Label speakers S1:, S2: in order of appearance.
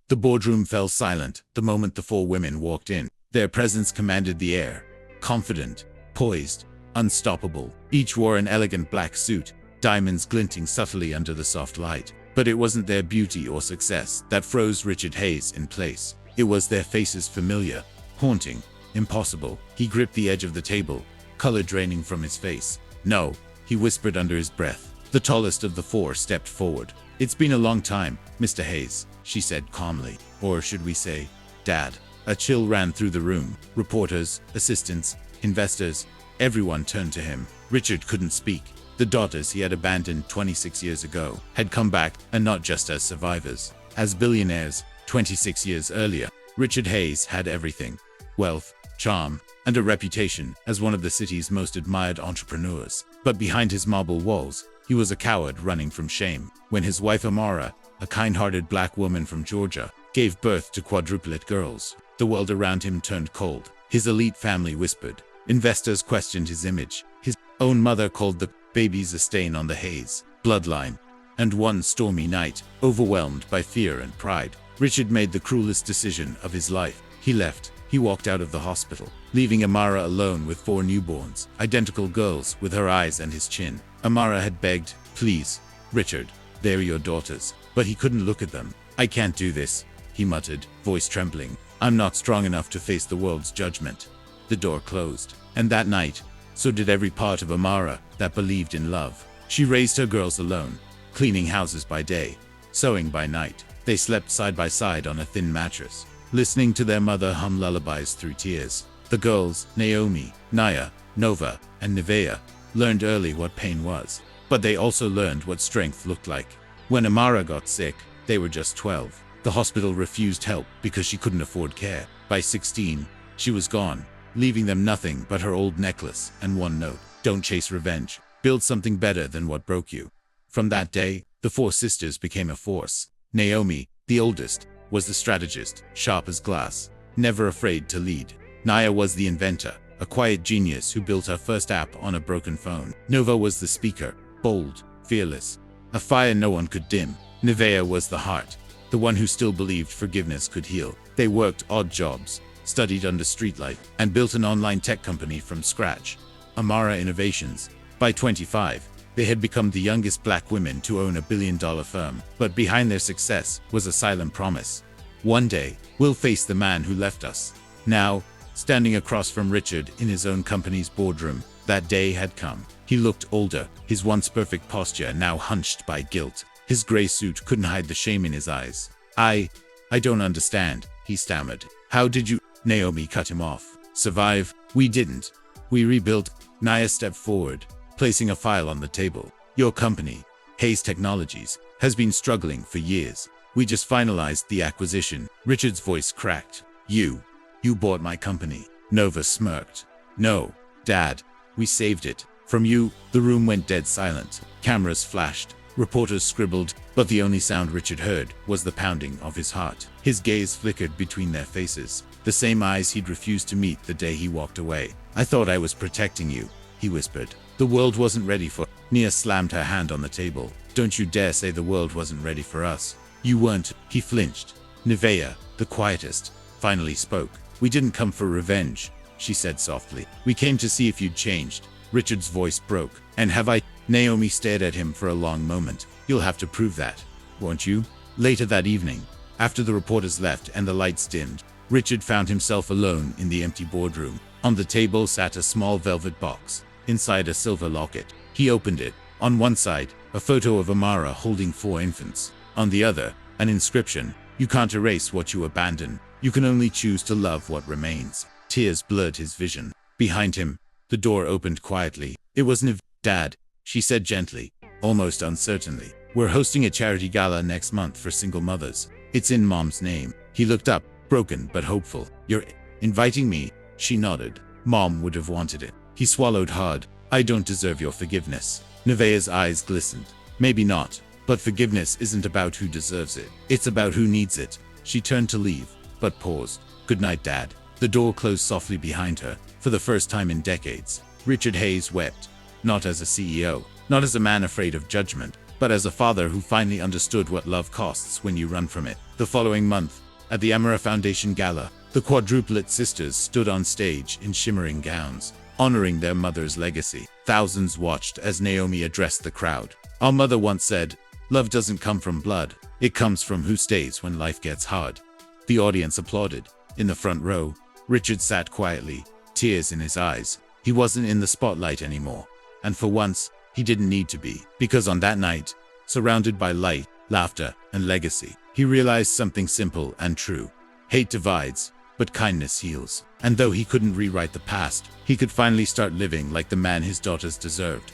S1: The boardroom fell silent the moment the four women walked in. Their presence commanded the air. Confident, poised, unstoppable. Each wore an elegant black suit, diamonds glinting subtly under the soft light. But it wasn't their beauty or success that froze Richard Hayes in place. It was their faces, familiar, haunting, impossible. He gripped the edge of the table, color draining from his face. "No," he whispered under his breath. The tallest of the four stepped forward. "It's been a long time, Mr. Hayes," she said calmly. "Or should we say, Dad?" A chill ran through the room. Reporters, assistants, investors, everyone turned to him. Richard couldn't speak. The daughters he had abandoned 26 years ago had come back, and not just as survivors, as billionaires. 26 years earlier, Richard Hayes had everything: wealth, charm, and a reputation as one of the city's most admired entrepreneurs. But behind his marble walls, he was a coward running from shame. When his wife Amara, a kind-hearted black woman from Georgia, gave birth to quadruplet girls, the world around him turned cold. His elite family whispered. Investors questioned his image. His own mother called the babies a stain on the Hayes bloodline. And one stormy night, overwhelmed by fear and pride, Richard made the cruelest decision of his life. He left. He walked out of the hospital, leaving Amara alone with four newborns, identical girls with her eyes and his chin. Amara had begged, "Please, Richard, they're your daughters." But he couldn't look at them. "I can't do this," he muttered, voice trembling. "I'm not strong enough to face the world's judgment." The door closed. And that night, so did every part of Amara that believed in love. She raised her girls alone, cleaning houses by day, sewing by night. They slept side by side on a thin mattress, listening to their mother hum lullabies through tears. The girls, Naomi, Naya, Nova, and Nevaeh, learned early what pain was. But they also learned what strength looked like. When Amara got sick, they were just 12. The hospital refused help because she couldn't afford care. By 16, she was gone, leaving them nothing but her old necklace and one note: "Don't chase revenge. Build something better than what broke you." From that day, the four sisters became a force. Naomi, the oldest, was the strategist, sharp as glass, never afraid to lead. Naya was the inventor, a quiet genius who built her first app on a broken phone. Nova was the speaker, bold, fearless, a fire no one could dim. Nevaeh was the heart, the one who still believed forgiveness could heal. They worked odd jobs, studied under streetlight, and built an online tech company from scratch, Amara Innovations. By 25, they had become the youngest black women to own a billion-dollar firm. But behind their success was a silent promise. "One day, we'll face the man who left us." Now, standing across from Richard in his own company's boardroom, that day had come. He looked older, his once perfect posture now hunched by guilt. His gray suit couldn't hide the shame in his eyes. I don't understand," he stammered. "How did you—" Naomi cut him off. "Survive? We didn't. We rebuilt." Naya stepped forward, placing a file on the table. "Your company, Hayes Technologies, has been struggling for years. We just finalized the acquisition." Richard's voice cracked. You bought my company." Nova smirked. "No, Dad. We saved it. From you." The room went dead silent. Cameras flashed. Reporters scribbled, but the only sound Richard heard was the pounding of his heart. His gaze flickered between their faces, the same eyes he'd refused to meet the day he walked away. "I thought I was protecting you," he whispered. "The world wasn't ready for—" Nia slammed her hand on the table. "Don't you dare say the world wasn't ready for us. You weren't." He flinched. Nevaeh, the quietest, finally spoke. "We didn't come for revenge," she said softly. "We came to see if you'd changed." Richard's voice broke. "And have I?" Naomi stared at him for a long moment. "You'll have to prove that, won't you?" Later that evening, after the reporters left and the lights dimmed, Richard found himself alone in the empty boardroom. On the table sat a small velvet box, inside a silver locket. He opened it. On one side, a photo of Amara holding 4 infants. On the other, an inscription: "You can't erase what you abandon. You can only choose to love what remains." Tears blurred his vision. Behind him, the door opened quietly. It was "Dad," she said gently, almost uncertainly. "We're hosting a charity gala next month for single mothers. It's in Mom's name." He looked up, broken but hopeful. "You're inviting me?" She nodded. "Mom would have wanted it." He swallowed hard. "I don't deserve your forgiveness." Nevaeh's eyes glistened. "Maybe not, but forgiveness isn't about who deserves it. It's about who needs it." She turned to leave, but paused. "Good night, Dad." The door closed softly behind her. For the first time in decades, Richard Hayes wept. Not as a CEO, not as a man afraid of judgment, but as a father who finally understood what love costs when you run from it. The following month, at the Amara Foundation Gala, the Quadruplet sisters stood on stage in shimmering gowns, honoring their mother's legacy. Thousands watched as Naomi addressed the crowd. "Our mother once said, 'Love doesn't come from blood, it comes from who stays when life gets hard.'" The audience applauded. In the front row, Richard sat quietly, tears in his eyes. He wasn't in the spotlight anymore. And for once, he didn't need to be. Because on that night, surrounded by light, laughter, and legacy, he realized something simple and true. Hate divides, but kindness heals. And though he couldn't rewrite the past, he could finally start living like the man his daughters deserved.